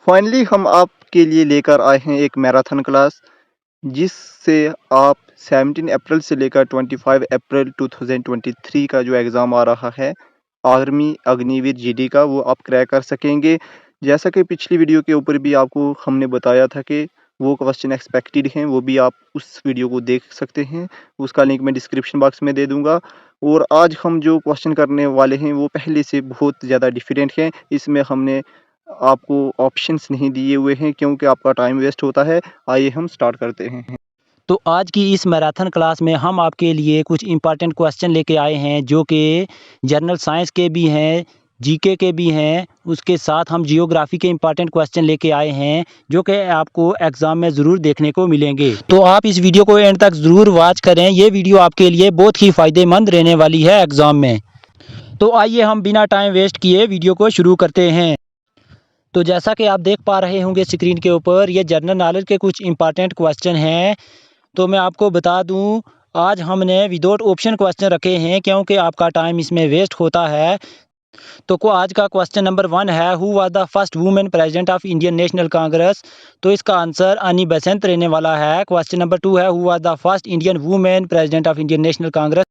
Finally हम आपके लिए लेकर आए हैं एक मैराथन क्लास जिससे आप 17 अप्रैल से लेकर 25 अप्रैल 2023 का जो एग्ज़ाम आ रहा है आर्मी अग्निवीर जीडी का वो आप क्रैक कर सकेंगे। जैसा कि पिछली वीडियो के ऊपर भी आपको हमने बताया था कि वो क्वेश्चन एक्सपेक्टेड हैं, वो भी आप उस वीडियो को देख सकते हैं। उसका लिंक मैं डिस्क्रिप्शन बॉक्स में दे दूँगा। और आज हम जो क्वेश्चन करने वाले हैं वो पहले से बहुत ज़्यादा डिफरेंट हैं। इसमें हमने आपको ऑप्शंस नहीं दिए हुए हैं क्योंकि आपका टाइम वेस्ट होता है। आइए हम स्टार्ट करते हैं। तो आज की इस मैराथन क्लास में हम आपके लिए कुछ इम्पॉर्टेंट क्वेश्चन लेके आए हैं जो कि जनरल साइंस के भी हैं, जीके के भी हैं। उसके साथ हम जियोग्राफी के इम्पॉर्टेंट क्वेश्चन लेके आए हैं जो कि आपको एग्ज़ाम में ज़रूर देखने को मिलेंगे। तो आप इस वीडियो को एंड तक ज़रूर वॉच करें। ये वीडियो आपके लिए बहुत ही फ़ायदेमंद रहने वाली है एग्ज़ाम में। तो आइए हम बिना टाइम वेस्ट किए वीडियो को शुरू करते हैं। तो जैसा कि आप देख पा रहे होंगे स्क्रीन के ऊपर, ये जनरल नॉलेज के कुछ इम्पॉर्टेंट क्वेश्चन हैं। तो मैं आपको बता दूं, आज हमने विदाउट ऑप्शन क्वेश्चन रखे हैं क्योंकि आपका टाइम इसमें वेस्ट होता है। तो को आज का क्वेश्चन नंबर 1 है, who was the first women president of Indian national Congress. तो इसका आंसर अनी बेसेंट रहने वाला है। क्वेश्चन नंबर 2 है, who was the first Indian women president of Indian national Congress.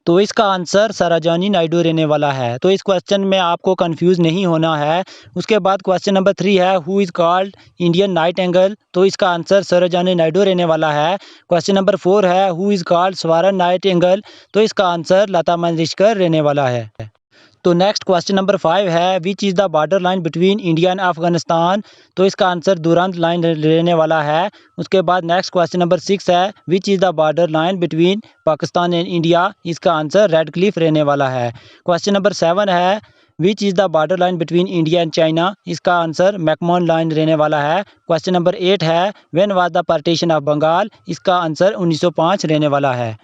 तो इसका आंसर सरोजिनी नायडू रहने वाला है। तो इस क्वेश्चन में आपको कंफ्यूज नहीं होना है। उसके बाद क्वेश्चन नंबर 3 है, who is called Indian night angle. तो इसका आंसर सरोजिनी नायडू रहने वाला है। क्वेश्चन नंबर 4 है, हु इज़ कॉल्ड स्वर्ण नाइट एंगल। तो इसका आंसर लता मंगेशकर रहने वाला है। तो नेक्स्ट क्वेश्चन नंबर 5 है, which is the border line between India and Afghanistan. तो इसका आंसर दुरांत लाइन रहने वाला है। उसके बाद नेक्स्ट क्वेश्चन नंबर 6 है, which is the border line between Pakistan and India. इसका आंसर रेड क्लिफ रहने वाला है। क्वेश्चन नंबर 7 है, which is the border line between India and China. इसका आंसर मैकमोहन लाइन रहने वाला है। क्वेश्चन नंबर 8 है, when was the partition of Bengal. इसका आंसर 1905 रहने वाला है।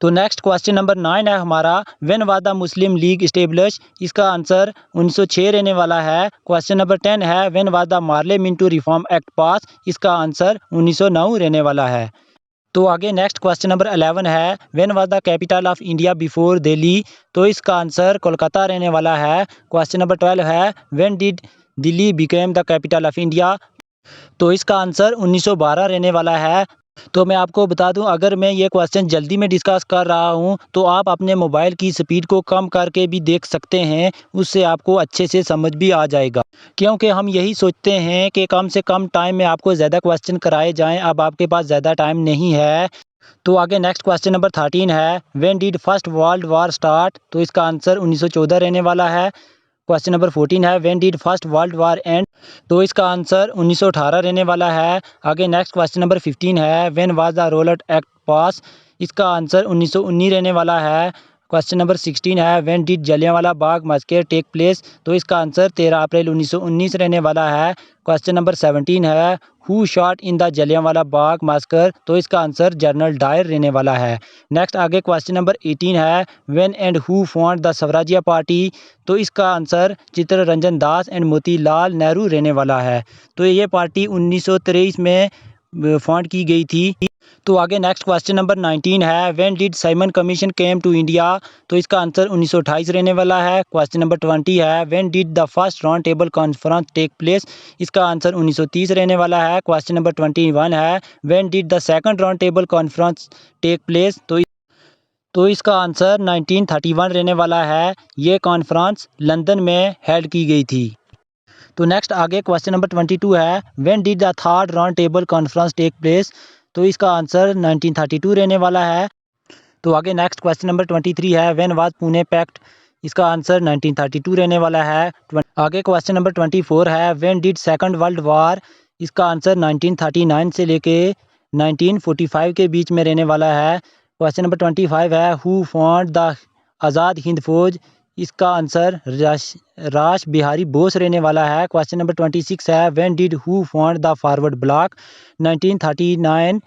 तो नेक्स्ट क्वेश्चन नंबर 9 है हमारा, when was the Muslim league establish. इसका आंसर 1906 रहने वाला है। क्वेश्चन नंबर 10 है, when was the Morley Minto reform act पास। इसका आंसर 1909 रहने वाला है। तो आगे नेक्स्ट क्वेश्चन नंबर 11 है, when was the capital of India before Delhi. तो इसका आंसर कोलकाता रहने वाला है। क्वेश्चन नंबर 12 है, when did Delhi became the capital of India. तो इसका आंसर 1912 रहने वाला है। तो मैं आपको बता दूं, अगर मैं ये क्वेश्चन जल्दी में डिस्कस कर रहा हूं तो आप अपने मोबाइल की स्पीड को कम करके भी देख सकते हैं। उससे आपको अच्छे से समझ भी आ जाएगा, क्योंकि हम यही सोचते हैं कि कम से कम टाइम में आपको ज़्यादा क्वेश्चन कराए जाएं। अब आपके पास ज़्यादा टाइम नहीं है। तो आगे नेक्स्ट क्वेश्चन नंबर 13 है, when did first world war start. तो इसका आंसर 1914 रहने वाला है। क्वेश्चन नंबर 14 है, when did first world war and. तो इसका आंसर 1918 रहने वाला है। आगे नेक्स्ट क्वेश्चन नंबर 15 है, when was the Rowlatt act पास। इसका आंसर 1919 रहने वाला है। क्वेश्चन नंबर 16 है, when did Jallianwala Bagh massacre take place. तो इसका आंसर 13 अप्रैल 1919 रहने वाला है। क्वेश्चन नंबर 17 है, who shot in the Jallianwala Bagh massacre. तो इसका आंसर जनरल डायर रहने वाला है। नेक्स्ट आगे क्वेश्चन नंबर 18 है, when and who formed the स्वराज्य पार्टी। तो इसका आंसर चित्तरंजन दास एंड मोतीलाल नेहरू रहने वाला है। तो ये पार्टी 1923 में फाउंड की गई थी। तो आगे नेक्स्ट क्वेश्चन नंबर 19 है, when did Simon commission came to India. तो इसका आंसर 1928 रहने वाला है। क्वेश्चन नंबर 20 है, when did the first round table conference take place. इसका आंसर 1930 रहने वाला है। क्वेश्चन नंबर 21 है, when did the second round table conference take place. तो इसका आंसर 1931 रहने वाला है। ये कॉन्फ्रेंस लंदन में हेल्ड की गई थी। तो नेक्स्ट आगे क्वेश्चन नंबर 22 है, when did the third round table conference take place. तो इसका आंसर 1932 रहने वाला है। तो आगे नेक्स्ट क्वेश्चन नंबर 23 है, व्हेन वाज पुणे पैक्ट। इसका आंसर 1932 रहने वाला है। आगे क्वेश्चन नंबर 24 है, when did second world war. इसका आंसर 1939 से लेके 1945 के बीच में रहने वाला है। क्वेश्चन नंबर 25 है, who formed the Azad Hind फौज। इसका आंसर रास बिहारी बोस रहने वाला है। क्वेश्चन नंबर 26 है, when did who formed the Forward Bloc. 1939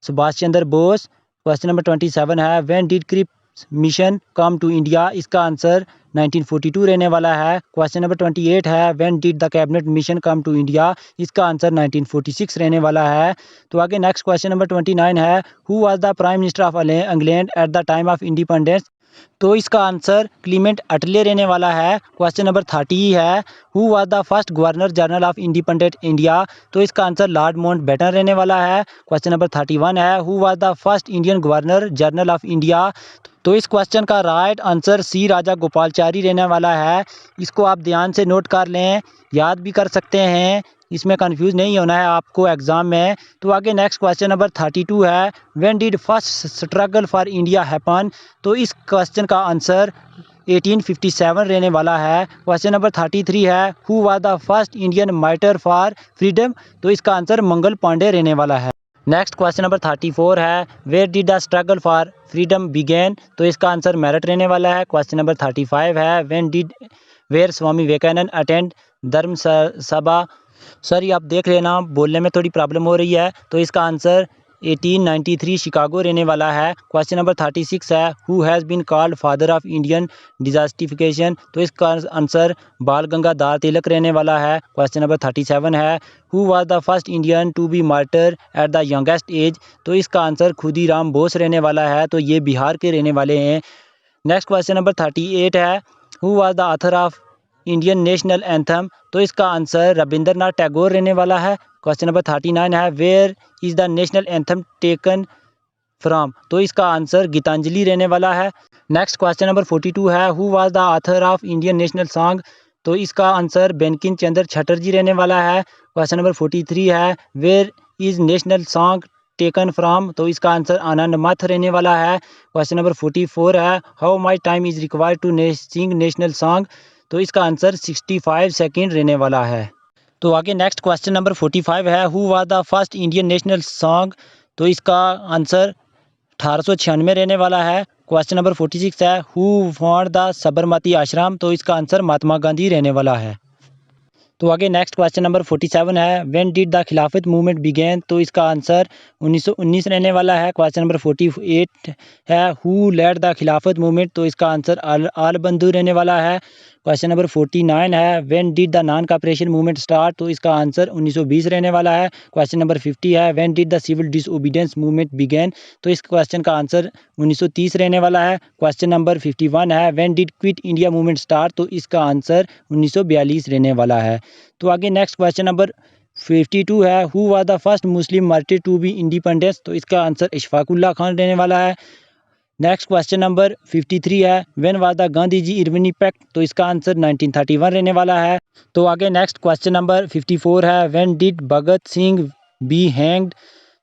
Subhash Chandra Bose. Question number 27 है, when did Cripps mission come to India. इसका आंसर 1942 रहने वाला है। क्वेश्चन नंबर 28 है, when did the cabinet mission come to India. इसका आंसर 1946 रहने वाला है। तो आगे नेक्स्ट क्वेश्चन नंबर 29 है, who was the prime minister of England at the time of independence. तो इसका आंसर क्लीमेंट अटले रहने वाला है। क्वेश्चन नंबर 30 है, who was the first governor general of independent India? तो इसका आंसर लॉर्ड माउंटबेटन रहने वाला है। क्वेश्चन नंबर 31 है, who was the first Indian governor general of India? तो इस क्वेश्चन का राइट आंसर सी राजा गोपालचारी रहने वाला है। इसको आप ध्यान से नोट कर लें, याद भी कर सकते हैं, इसमें कंफ्यूज नहीं होना है आपको एग्जाम में। तो आगे नेक्स्ट क्वेश्चन नंबर 32 है, when did first struggle for India happen? तो इस क्वेश्चन का आंसर 1857 रहने वाला है। क्वेश्चन नंबर 33 है, who was the first Indian martyr for freedom? तो इसका आंसर मंगल पांडे रहने वाला है। नेक्स्ट क्वेश्चन नंबर 34 है, where did the struggle for freedom begin? तो इसका आंसर मेरठ रहने वाला है। क्वेश्चन नंबर 35 है, वेयर स्वामी विवेकानंद अटेंड धर्म सभा? सर ये आप देख लेना, बोलने में थोड़ी प्रॉब्लम हो रही है। तो इसका आंसर 1893 शिकागो रहने वाला है। क्वेश्चन नंबर 36 है, who has been called father of Indian डिजास्टिफिकेशन? तो इसका आंसर बाल गंगाधर तिलक रहने वाला है। क्वेश्चन नंबर 37 है, who was the first Indian to be martyr at the youngest age? तो इसका आंसर खुदीराम बोस रहने वाला है। तो ये बिहार के रहने वाले हैं। नेक्स्ट क्वेश्चन नंबर 38 है, who was the author of Indian national anthem? तो इसका आंसर रविंद्रनाथ टैगोर रहने वाला है। क्वेश्चन नंबर 39 है, where is the national anthem taken from? तो इसका आंसर गीतांजलि रहने वाला है। नेक्स्ट क्वेश्चन नंबर 42 है, who was the author of Indian national song? तो इसका आंसर बंकिम चंद्र चटर्जी रहने वाला है। क्वेश्चन नंबर 43 है, where is national song taken from? तो इसका आंसर आनंद मठ रहने वाला है। क्वेश्चन नंबर 44 है, how my time is required to sing national song? तो इसका आंसर 65 सेकेंड रहने वाला है। तो आगे नेक्स्ट क्वेश्चन नंबर 45 है, who was the first Indian national song? तो इसका आंसर 1896 रहने वाला है। क्वेश्चन नंबर 46 है, हु फाउंड द साबरमती आश्रम? तो इसका आंसर महात्मा गांधी रहने वाला है। तो आगे नेक्स्ट क्वेश्चन नंबर 47 है, व्हेन डिड द खिलाफत मूवमेंट बिगेन? तो इसका आंसर 1919 रहने वाला है। क्वेश्चन नंबर 48 है, हु लेड द खिलाफत मूवमेंट? तो इसका आंसर आल बंधु रहने वाला है। क्वेश्चन नंबर 49 है, when did the non cooperation movement start? तो इसका आंसर 1920 रहने वाला है। क्वेश्चन नंबर 50 है, when did the civil disobedience movement begin? तो इस क्वेश्चन का आंसर 1930 रहने वाला है। क्वेश्चन नंबर 51 है, when did quit India movement start? तो इसका आंसर 1942 रहने वाला है। तो आगे नेक्स्ट क्वेश्चन नंबर 52 है, who was the first Muslim martyr to be independence? तो इसका आंसर इशफाकुल्ला खान रहने वाला है। नेक्स्ट क्वेश्चन नंबर 53 है, when was the Gandhi ji Irwin pact? तो इसका आंसर 1931 रहने वाला है। तो आगे नेक्स्ट क्वेश्चन नंबर 54 है, when did Bhagat Singh be hanged?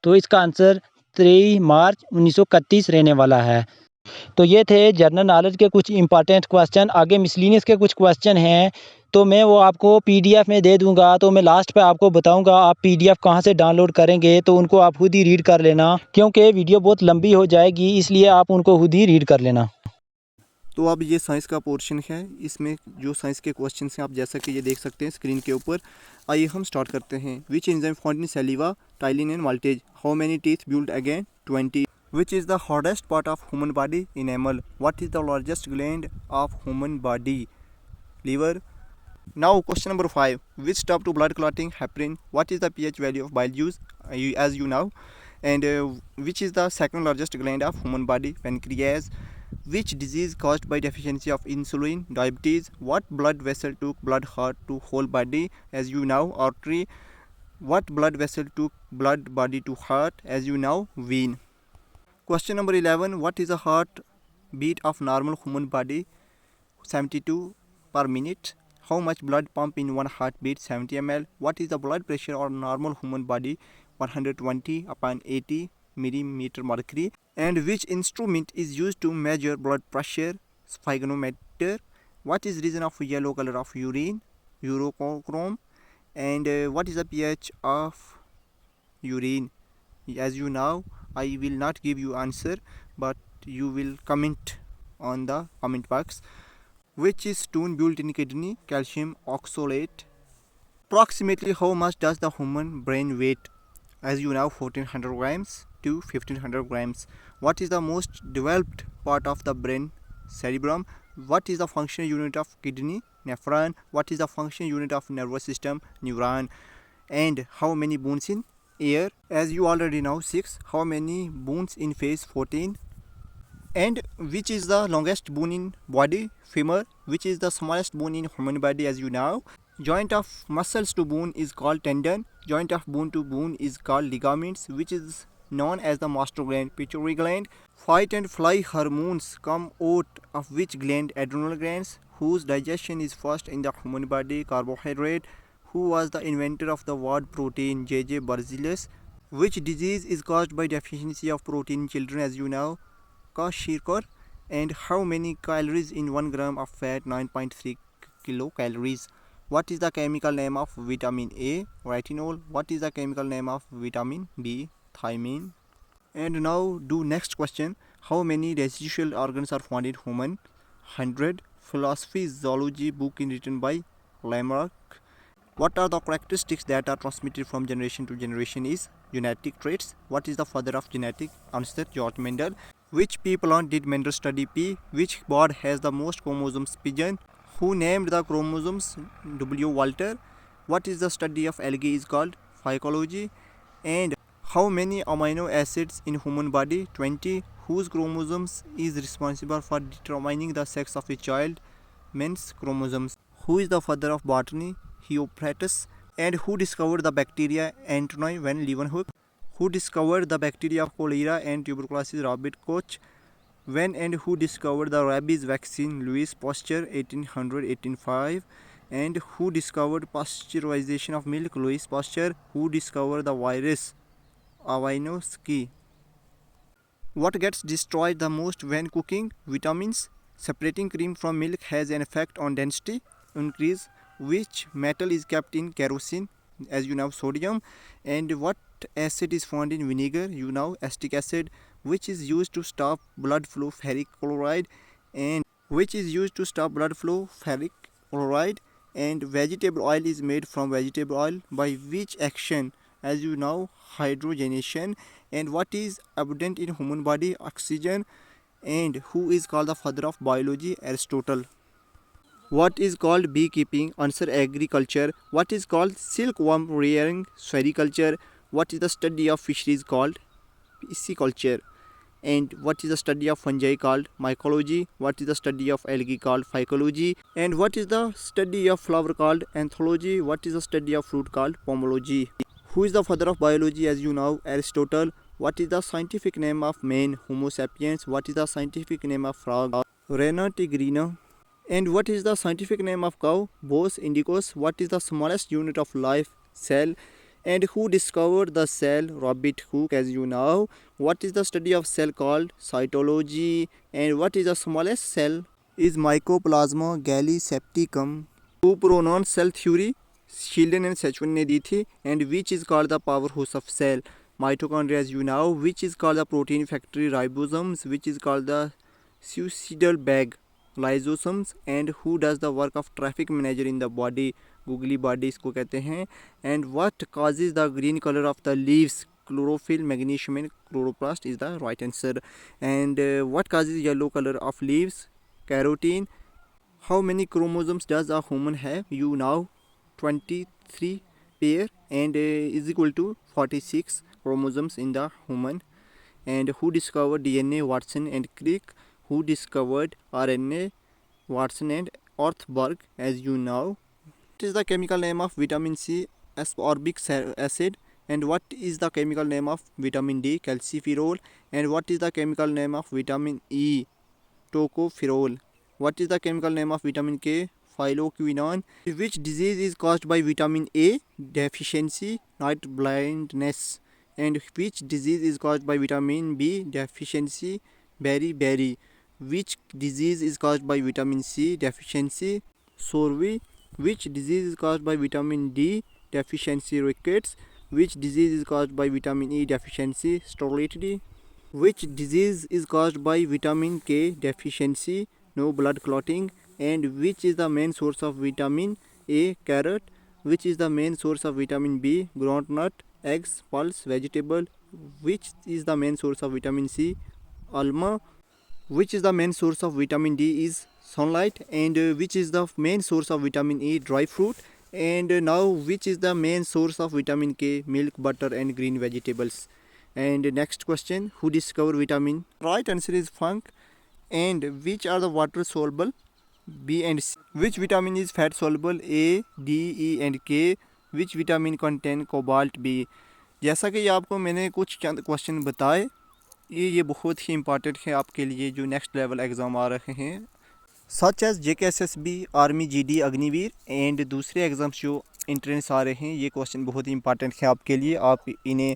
तो इसका आंसर 23 मार्च 1931 रहने वाला है। तो ये थे जनरल नॉलेज के कुछ इंपॉर्टेंट क्वेश्चन। आगे मिसलिनियस के कुछ क्वेश्चन हैं, तो मैं वो आपको पीडीएफ में दे दूंगा। तो मैं लास्ट पे आपको बताऊंगा आप पीडीएफ कहाँ से डाउनलोड करेंगे, तो उनको आप खुद ही रीड कर लेना, क्योंकि वीडियो बहुत लंबी हो जाएगी, इसलिए आप उनको खुद ही रीड कर लेना। तो अब ये साइंस का पोर्शन है, इसमें जो साइंस के क्वेश्चन हैं आप जैसा कि ये देख सकते हैं स्क्रीन के ऊपर। आइए हम स्टार्ट करते हैं। Which enzyme found in saliva, ptyalin and maltase? How many teeth build again? 20। Which is the hardest part of human body? Enamel. What is the largest gland of human body? Liver. Now question number 5. Which stop to blood clotting heparin? What is the pH value of bile juice? As you know. And which is the second largest gland of human body? Pancreas. Which disease caused by deficiency of insulin? Diabetes. What blood vessel took blood heart to whole body? As you know, artery. What blood vessel took blood body to heart? As you know, vein. Question number 11. What is the heart beat of normal human body? 72 per minute. How much blood pump in one heartbeat? 70 ml. What is the blood pressure on normal human body? 120/80 millimeter mercury. And which instrument is used to measure blood pressure? Sphygmometer. What is reason of yellow color of urine? Urochrome. And what is the pH of urine? As you know, I will not give you answer, but you will comment on the comment box. Which is stone built in kidney? Calcium oxalate. Approximately how much does the human brain weight? As you know, 1400 grams to 1500 grams. What is the most developed part of the brain? Cerebrum. What is the functional unit of kidney? Nephron. What is the functional unit of nervous system? Neuron. And how many bones in ear? As you already know, 6. How many bones in face? 14. And which is the longest bone in body? Femur. Which is the smallest bone in human body? As you know, joint of muscles to bone is called tendon. Joint of bone to bone is called ligaments. Which is known as the master gland? Pituitary gland. Fight and fly hormones come out of which gland? Adrenal glands. Whose digestion is first in the human body? Carbohydrate. Who was the inventor of the word protein? J.J. Berzelius. Which disease is caused by deficiency of protein in children? As you know, Kwashiorkor. And how many calories in 1 gram of fat? 9.3 kilocalories. What is the chemical name of vitamin A? Retinol. What is the chemical name of vitamin B? Thiamine. And now do next question. How many residual organs are found in human? 100. Philosophy zoology book written by Lamarck. What are the characteristics that are transmitted from generation to generation? Is genetic traits. What is the father of genetic? Answer, George Mendel. Which pea plant did Mendel study? Pea. Which bird has the most chromosomes? Pigeon. Who named the chromosomes? W. Walter. What is the study of algae is called? Phycology. And how many amino acids in human body? 20. Whose chromosomes is responsible for determining the sex of a child? Men's chromosomes. Who is the father of botany? Theophilus. And who discovered the bacteria Antony van Leeuwenhoek? Who discovered the bacteria of cholera and tuberculosis? Robert Koch. When and who discovered the rabies vaccine? Louis Pasteur, 1800-1805. And who discovered pasteurization of milk? Louis Pasteur. Who discovered the virus? Ivanovsky. What gets destroyed the most when cooking? Vitamins. Separating cream from milk has an effect on density increase. Which metal is kept in kerosene? As you know, sodium. And what acid is found in vinegar? You know, acetic acid. Which is used to stop blood flow? Ferric chloride. And which is used to stop blood flow? Ferric chloride. And vegetable oil is made from vegetable oil by which action? As you know, hydrogenation. And what is abundant in human body? Oxygen. And who is called the father of biology? Aristotle. What is called beekeeping? Answer, agriculture. What is called silkworm rearing? Sericulture. What is the study of fisheries called? Pisciculture. And what is the study of fungi called? Mycology. What is the study of algae called? Phycology. And what is the study of flower called? Anthology. What is the study of fruit called? Pomology. Who is the father of biology? As you know, Aristotle. What is the scientific name of man? Homo sapiens. What is the scientific name of frog? Rena tigrina. And what is the scientific name of cow? Bos indicus. What is the smallest unit of life? Cell. And who discovered the cell? Robert Hooke, as you know. What is the study of cell called? Cytology. And what is the smallest cell? Is Mycoplasma gallisepticum. Who pronounced cell theory? Sheldon and Sachwen ने दी थी. And which is called the powerhouse of cell? Mitochondria, as you know. Which is called the protein factory? Ribosomes. Which is called the suicidal bag? Lysosomes. And who does the work of traffic manager in the body? Googly body इसको कहते हैं. And what causes the green color of the leaves? Chlorophyll, magnesium and chloroplast is the right answer. And what causes yellow color of leaves? Carotene. How many chromosomes does a human have? You know, 23 pair and is equal to 46 chromosomes in the human. And who discovered DNA? Watson and Crick. Who discovered RNA? Watson and Orthberg, as you know. What is the chemical name of vitamin C? Ascorbic acid. And what is the chemical name of vitamin D? Calciferol. And what is the chemical name of vitamin E? Tocopherol. What is the chemical name of vitamin K? Phylloquinone. Which disease is caused by vitamin A deficiency? Night blindness. And which disease is caused by vitamin B deficiency? Beriberi. Which disease is caused by vitamin C deficiency? Sorvi. Which disease is caused by vitamin D deficiency? Rickets. Which disease is caused by vitamin E deficiency? Sterility. Which disease is caused by vitamin K deficiency? No blood clotting. And which is the main source of vitamin A? Carrot. Which is the main source of vitamin B? Groundnut. Eggs, pulse, vegetable. Which is the main source of vitamin C? Alma. Which is the main source of vitamin D? Is sunlight. And which is the main source of vitamin E? Dry fruit. And now which is the main source of vitamin K? Milk, butter and green vegetables. And next question, who discovered vitamin? Right answer is Funk. And which are the water soluble B and C, which vitamin is fat soluble A D E and K, which vitamin contain cobalt B. जैसा कि आपको मैंने कुछ चंद question बताए, ये बहुत ही important है आपके लिए जो नेक्स्ट लेवल एग्ज़ाम आ रहे हैं, such as JKSSB, army GD Agniveer and दूसरे एग्ज़ाम्स जो इंट्रेंस आ रहे हैं। ये क्वेश्चन बहुत ही इंपॉर्टेंट है आपके लिए, आप इन्हें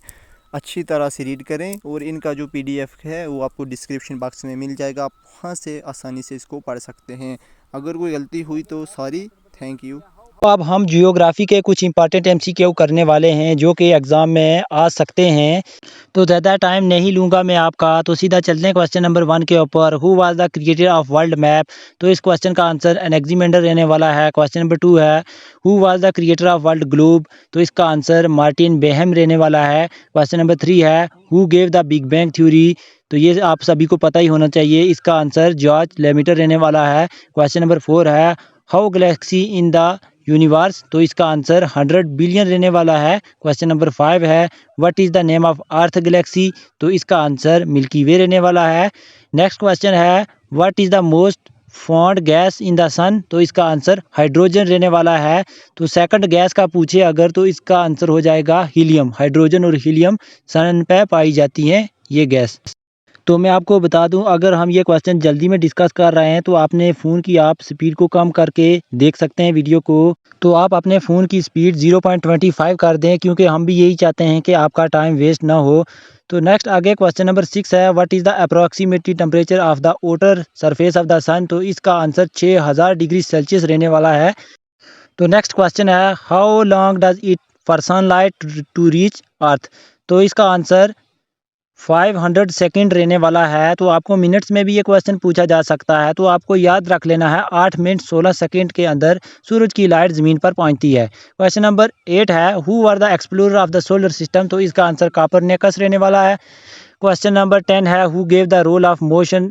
अच्छी तरह से रीड करें और इनका जो PDF है वो आपको डिस्क्रिप्शन बॉक्स में मिल जाएगा, आप वहाँ से आसानी से इसको पढ़ सकते हैं। अगर कोई गलती हुई तो सॉरी, थैंक यू। तो अब हम जियोग्राफी के कुछ इंपॉर्टेंट MCQ करने वाले हैं जो कि एग्ज़ाम में आ सकते हैं। तो ज़्यादा टाइम नहीं लूँगा मैं आपका, तो सीधा चलते हैं क्वेश्चन नंबर 1 के ऊपर। Who was the creator of world map? तो इस क्वेश्चन का आंसर एनेक्सिमेंडर रहने वाला है। क्वेश्चन नंबर 2 है who was the creator of world globe? तो इसका आंसर मार्टिन बेहम रहने वाला है। क्वेश्चन नंबर 3 है who gave the big bang theory? तो ये आप सभी को पता ही होना चाहिए, इसका आंसर जॉर्ज लेमिटर रहने वाला है। क्वेश्चन नंबर 4 है how Galaxy in the universe? तो इसका आंसर 100 बिलियन रहने वाला है। क्वेश्चन नंबर 5 है what is the name of earth galaxy? तो इसका आंसर मिल्की वे रहने वाला है। नेक्स्ट क्वेश्चन है what is the most found gas in the sun? तो इसका आंसर हाइड्रोजन रहने वाला है। तो सेकंड गैस का पूछे अगर तो इसका आंसर हो जाएगा हीलियम। हाइड्रोजन और हीलियम सन पे पाई जाती हैं ये गैस। तो मैं आपको बता दूं, अगर हम ये क्वेश्चन जल्दी में डिस्कस कर रहे हैं तो आपने फ़ोन की आप स्पीड को कम करके देख सकते हैं वीडियो को। तो आप अपने फ़ोन की स्पीड 0.25 कर दें, क्योंकि हम भी यही चाहते हैं कि आपका टाइम वेस्ट ना हो। तो नेक्स्ट आगे क्वेश्चन नंबर 6 है what is the approximately temperature of the outer surface of the sun? तो इसका आंसर 6000 डिग्री सेल्सियस रहने वाला है। तो नेक्स्ट क्वेश्चन है how long does it for sunlight to reach earth? तो इसका आंसर 500 सेकंड रहने वाला है। तो आपको मिनट्स में भी ये क्वेश्चन पूछा जा सकता है, तो आपको याद रख लेना है 8 मिनट 16 सेकंड के अंदर सूरज की लाइट ज़मीन पर पहुंचती है। क्वेश्चन नंबर 8 है who were the explorer of the solar system? तो इसका आंसर कॉपरनिकस रहने वाला है। क्वेश्चन नंबर 10 है who gave the role of motion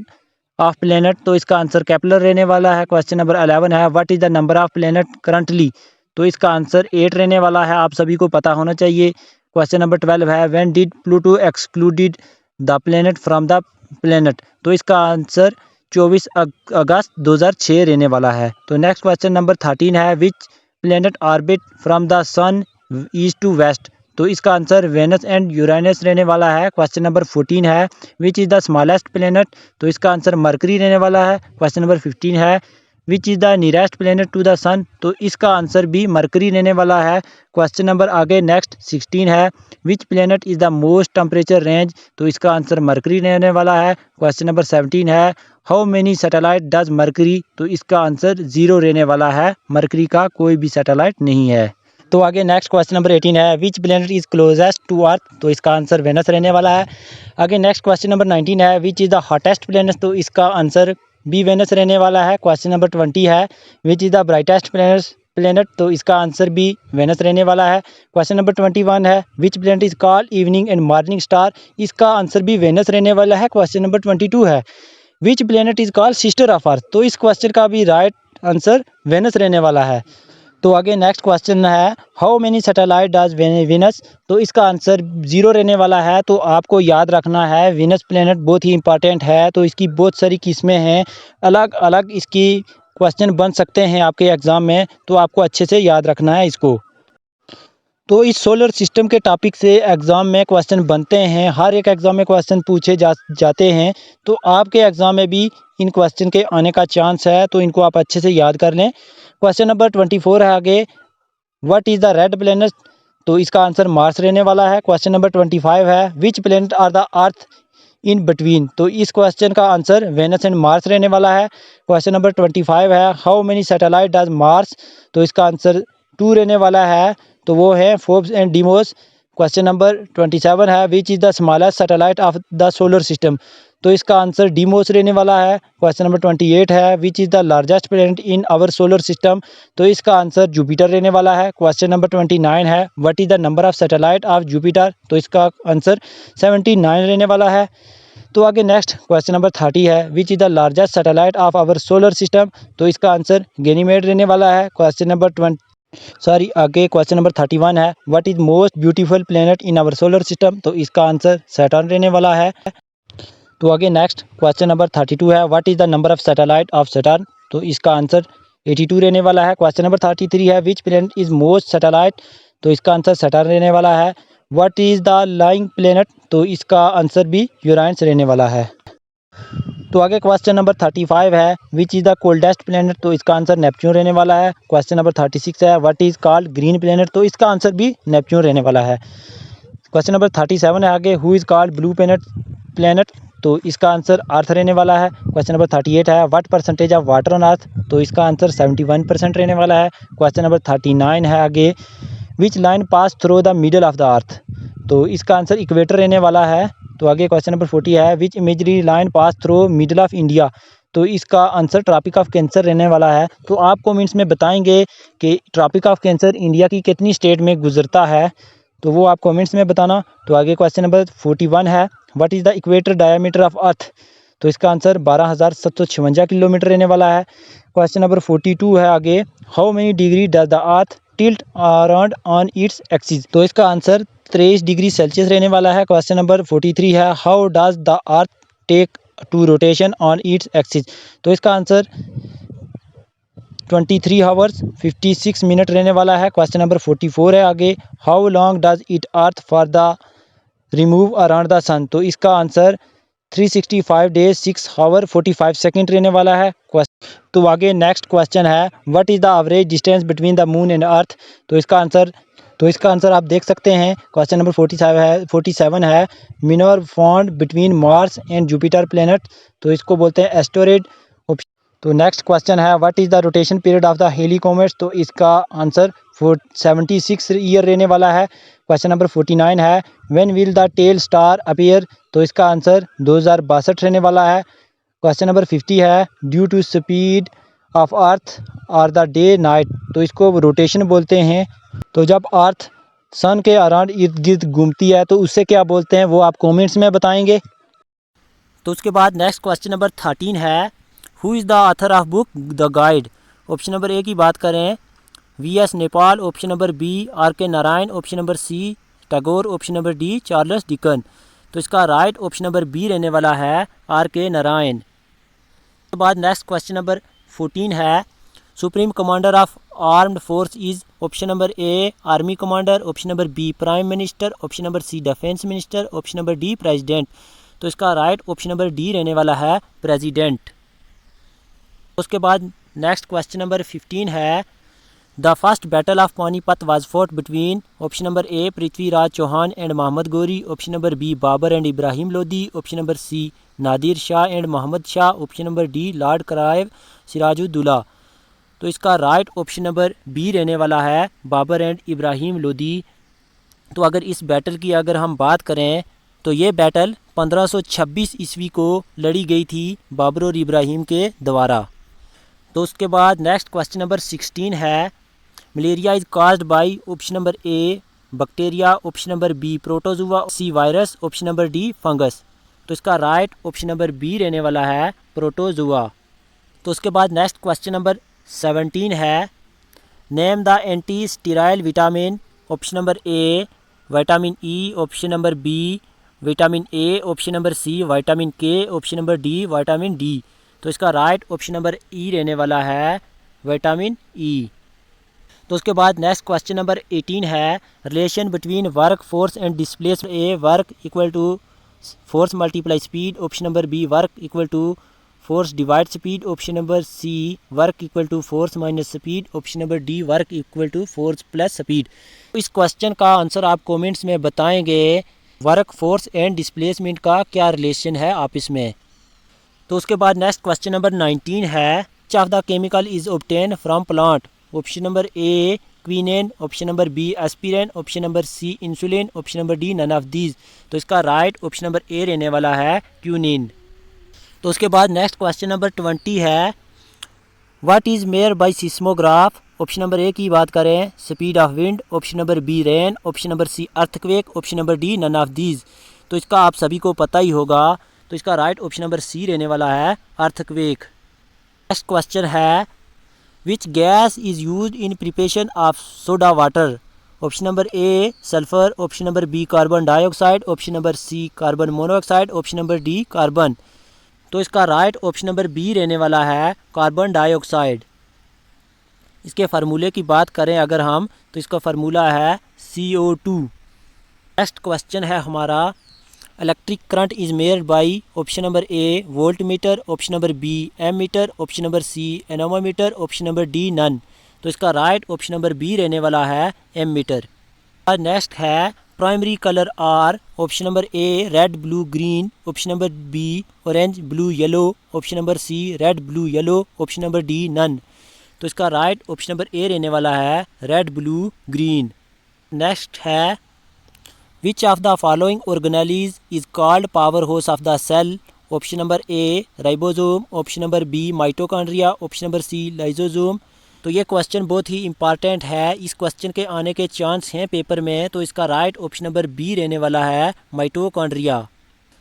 of planet? तो इसका आंसर केपलर रहने वाला है। क्वेश्चन नंबर 11 है what is the number of planet currently? तो इसका आंसर 8 रहने वाला है, आप सभी को पता होना चाहिए। क्वेश्चन नंबर 12 है when did Pluto excluded the planet from the planet? तो इसका आंसर 24 अगस्त 2006 रहने वाला है। तो नेक्स्ट क्वेश्चन नंबर 13 है which planet orbit from the sun east to west? तो इसका आंसर वेनस एंड यूरेनस रहने वाला है। क्वेश्चन नंबर 14 है which is the smallest planet? तो इसका आंसर मरकरी रहने वाला है। क्वेश्चन नंबर 15 है which is the nearest planet to the sun? तो इसका आंसर भी मरकरी रहने वाला है। क्वेश्चन नंबर आगे नेक्स्ट 16 है which planet is the most temperature range? तो इसका आंसर मरकरी रहने वाला है। क्वेश्चन नंबर 17 है how many satellite does mercury? तो इसका आंसर 0 रहने वाला है, मरकरी का कोई भी सैटेलाइट नहीं है। तो आगे नेक्स्ट क्वेश्चन नंबर 18 है which planet is closest to earth? तो इसका आंसर वेनस रहने वाला है। आगे नेक्स्ट क्वेश्चन नंबर 19 है which is the hottest planet? तो इसका आंसर बी वेनस रहने वाला है। क्वेश्चन नंबर 20 है which is the brightest planet? तो इसका आंसर भी वेनस रहने वाला है। क्वेश्चन नंबर 21 है which planet is called evening and morning star? इसका आंसर भी वेनस रहने वाला है। क्वेश्चन नंबर 22 है which planet is called sister of earth? तो इस क्वेश्चन का भी राइट आंसर वेनस रहने वाला है। तो आगे नेक्स्ट क्वेश्चन है how many satellite does Venus? तो इसका आंसर 0 रहने वाला है। तो आपको याद रखना है वीनस प्लेनेट बहुत ही इंपॉर्टेंट है, तो इसकी बहुत सारी किस्में हैं, अलग अलग इसकी क्वेश्चन बन सकते हैं आपके एग्ज़ाम में, तो आपको अच्छे से याद रखना है इसको। तो इस सोलर सिस्टम के टॉपिक से एग्ज़ाम में क्वेश्चन बनते हैं, हर एक एग्ज़ाम में क्वेश्चन पूछे जाते हैं, तो आपके एग्ज़ाम में भी इन क्वेश्चन के आने का चांस है, तो इनको आप अच्छे से याद कर लें। क्वेश्चन नंबर 24 है आगे what is the red planet? तो इसका आंसर मार्स रहने वाला है। क्वेश्चन नंबर 25 है which planet are the earth in between? तो इस क्वेश्चन का आंसर वेनस एंड मार्स रहने वाला है। क्वेश्चन नंबर 25 है how many satellite does Mars? तो इसका आंसर 2 रहने वाला है, तो वो है Forbes and Deimos. Question number 27 है which is the smallest satellite of the solar system? तो इसका आंसर डीमोस रहने वाला है। क्वेश्चन नंबर 28 है which is the largest planet in our solar system? तो इसका आंसर जुपिटर रहने वाला है। क्वेश्चन नंबर 29 है what is the number of satellite of Jupiter? तो इसका आंसर 79 रहने वाला है। तो आगे नेक्स्ट क्वेश्चन नंबर 30 है which is the largest satellite of our solar system? तो इसका आंसर गैनीमेड रहने वाला है। क्वेश्चन नंबर आगे क्वेश्चन नंबर 31 है what is most beautiful planet in our solar system? तो इसका आंसर सैटर्न रहने वाला है। तो आगे नेक्स्ट क्वेश्चन नंबर 32 है, what is the number of satellite of Saturn. तो इसका आंसर 82 रहने वाला है। क्वेश्चन नंबर 33 है, which planet is most satellite. तो इसका आंसर सैटर्न रहने वाला है। What is the lying planet. तो इसका आंसर भी यूरेनस रहने वाला है। तो आगे क्वेश्चन नंबर 35 है, which is the coldest planet. तो इसका आंसर नेपच्यून रहने वाला है। क्वेश्चन नंबर 36 है, what is called green planet. तो इसका आंसर भी नेपच्यून रहने वाला है। क्वेश्चन नंबर 37 है आगे, who is called blue planet. तो इसका आंसर अर्थ रहने वाला है। क्वेश्चन नंबर 38 है, what percentage of water on earth. तो इसका आंसर 71% रहने वाला है। क्वेश्चन नंबर 39 है आगे, which line pass through the middle of the earth. तो इसका आंसर इक्वेटर रहने वाला है। तो आगे क्वेश्चन नंबर 40 है, which imagery line pass through middle of India. तो इसका आंसर ट्रॉपिक ऑफ कैंसर रहने वाला है। तो आप कमेंट्स में बताएंगे कि ट्रॉपिक ऑफ कैंसर इंडिया की कितनी स्टेट में गुजरता है, तो वो आप कमेंट्स में बताना। तो आगे क्वेश्चन नंबर 41 है, what is the equator diameter of earth. तो इसका आंसर 12,756 किलोमीटर रहने वाला है। क्वेश्चन नंबर 42 है आगे, how many degree does the earth tilt around on its axis. तो इसका आंसर 23 डिग्री सेल्सियस रहने वाला है। क्वेश्चन नंबर 43 है, how does the earth take to rotation on its axis. तो इसका आंसर 23 आवर्स 56 मिनट रहने वाला है। क्वेश्चन नंबर 44 है आगे, how long does it earth for the remove around the sun. तो इसका आंसर 365 डेज 6 आवर 45 सेकेंड रहने वाला है। तो आगे नेक्स्ट क्वेश्चन है, what is the average distance between the moon and earth. तो इसका आंसर आप देख सकते हैं। क्वेश्चन नंबर 47 है, minor found between Mars and Jupiter planet. तो इसको बोलते हैं एस्टेरॉयड। तो नेक्स्ट क्वेश्चन है, what is the rotation period of the Halley comets. तो इसका आंसर 76 ईयर रहने वाला है। क्वेश्चन नंबर 49 है, when will the tail star appear. तो इसका आंसर 2062 रहने वाला है। क्वेश्चन नंबर 50 है, due to speed of earth और द डे नाइट। तो इसको रोटेशन बोलते हैं। तो जब अर्थ सन के अराउंड इर्द गिर्द घूमती है तो उससे क्या बोलते हैं, वो आप कमेंट्स में बताएंगे। तो उसके बाद नेक्स्ट क्वेश्चन नंबर 13 है, who is the author of book the guide. Option number A की बात करें, V S. Naipaul. Option number B, R K. Narayan. Option number C, Tagore. Option number D, Charles Dickens. तो इसका राइट ऑप्शन नंबर बी रहने वाला है, R K. Narayan. उसके बाद नेक्स्ट क्वेश्चन नंबर 14 है, supreme commander of armed force is. Option number A, army commander. Option number B, prime minister. Option number C, defence minister. Option number D, president. तो इसका right option number D रहने वाला है, president. उसके बाद next question number 15 है, the first battle of Panipat was fought between. Option number A, Prithviraj Chauhan and Mohammad Ghori. Option number B, Babur and Ibrahim Lodi. Option number C, Nadir Shah and Mohammad Shah. Option number D, Lord Clive Sirajuddaula. तो इसका right option number B रहने वाला है, Babar and Ibrahim Lodi. तो अगर इस battle की अगर हम बात करें तो ये बैटल 1526 ईस्वी को लड़ी गई थी बाबर और इब्राहिम के द्वारा। तो उसके बाद नेक्स्ट क्वेश्चन नंबर 16 है, malaria is caused by. Option number A, bacteria. Option number B, protozoa. C, virus. Option number D, fungus. तो इसका राइट ऑप्शन नंबर बी रहने वाला है, प्रोटोजुआ। तो उसके बाद नेक्स्ट क्वेश्चन नंबर 17 है, name the anti sterile vitamin. Option number A, vitamin E. Option number B, vitamin A. Option number C, vitamin K. Option number D, vitamin D. तो इसका right option number ई रहने वाला है, vitamin E. तो उसके बाद next question number 18 है, relation between work force and displacement. A, work equal to force multiply speed. Option number B, work equal to force divide speed. Option number C, work equal to force minus speed. Option number D, work equal to force plus speed. इस question का answer आप comments में बताएंगे, work force and displacement का क्या relation है आपस में। तो उसके बाद नेक्स्ट क्वेश्चन नंबर 19 है, which of the chemical is obtain from plant. Option number A, quinine. Option number B, aspirin. Option number C, insulin. Option number D, none of these. तो इसका राइट ऑप्शन नंबर ए रहने वाला है, क्विनेन। तो उसके बाद next question number 20 है, what is measure by seismograph. Option number A की बात करें, speed of wind. Option number B, rain. Option number C, earthquake. Option number D, none of these. तो इसका आप सभी को पता ही होगा। तो इसका राइट ऑप्शन नंबर सी रहने वाला है, अर्थक्वेक। नेक्स्ट क्वेश्चन है, which gas is used in preparation of soda water. Option number A sulphur, option number B carbon dioxide, option number C carbon monoxide, option number D carbon. तो इसका right option number B रहने वाला है carbon dioxide. इसके फार्मूले की बात करें अगर हम, तो इसका फार्मूला है CO2। नेक्स्ट क्वेश्चन है हमारा, electric current is measured by option number A voltmeter, option number B ammeter, option number C anemometer, option number D none. तो इसका राइट ऑप्शन नंबर बी रहने वाला है ammeter. Next है primary colour are, option number A red blue green, option number B orange blue yellow, option number C red blue yellow, option number D none. तो इसका right option number ए रहने वाला है red blue green. Next है which of the following organelles is called power house of the cell, option number A ribosome, option number B mitochondria, option number C lysosome. तो ये question बहुत ही important है, इस question के आने के chance हैं पेपर में। तो इसका राइट ऑप्शन नंबर बी रहने वाला है माइटोकॉन्ड्रिया।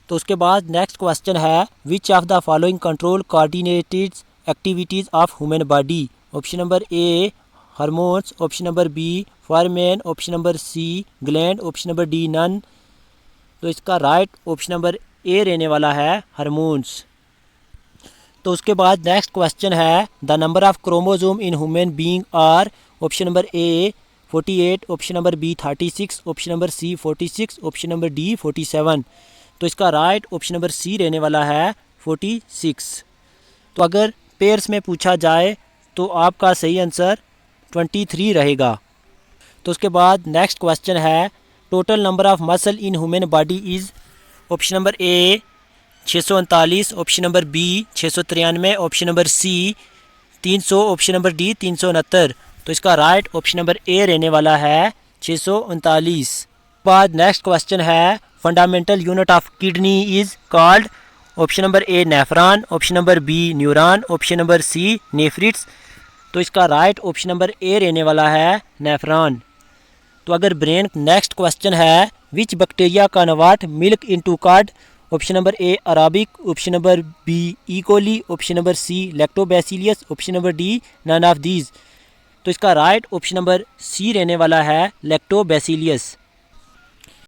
तो उसके बाद नेक्स्ट क्वेश्चन है which of the following control coordinated activities of human body, option number A hormones, option number B foramen, option number C gland, option number D none. तो इसका right option number ए रहने वाला है hormones. तो उसके बाद next question है the number of chromosome in human being are, option number A 48, option number B 36, option number C 46, option number D 47। तो इसका राइट ऑप्शन नंबर सी रहने वाला है 46। तो अगर पेयर्स में पूछा जाए तो आपका सही आंसर 23 रहेगा। तो उसके बाद नेक्स्ट क्वेश्चन है total number of muscle in human body is, option number A 639, option number B 693, option number C 300, option number D 369। तो इसका राइट ऑप्शन नंबर ए रहने वाला है 639। बाद नेक्स्ट क्वेश्चन है fundamental unit of kidney is called, option number A nephron, option number B neuron, option number C nephritis. तो इसका right option number ए रहने वाला है नेफ्रॉन। तो अगर ब्रेन नेक्स्ट क्वेश्चन है which bacteria convert milk into curd, option number A Arabic, option number B E coli, option number C lactobacillus, option number D none of these. तो इसका right option number सी रहने वाला है लैक्टोबैसिलियस।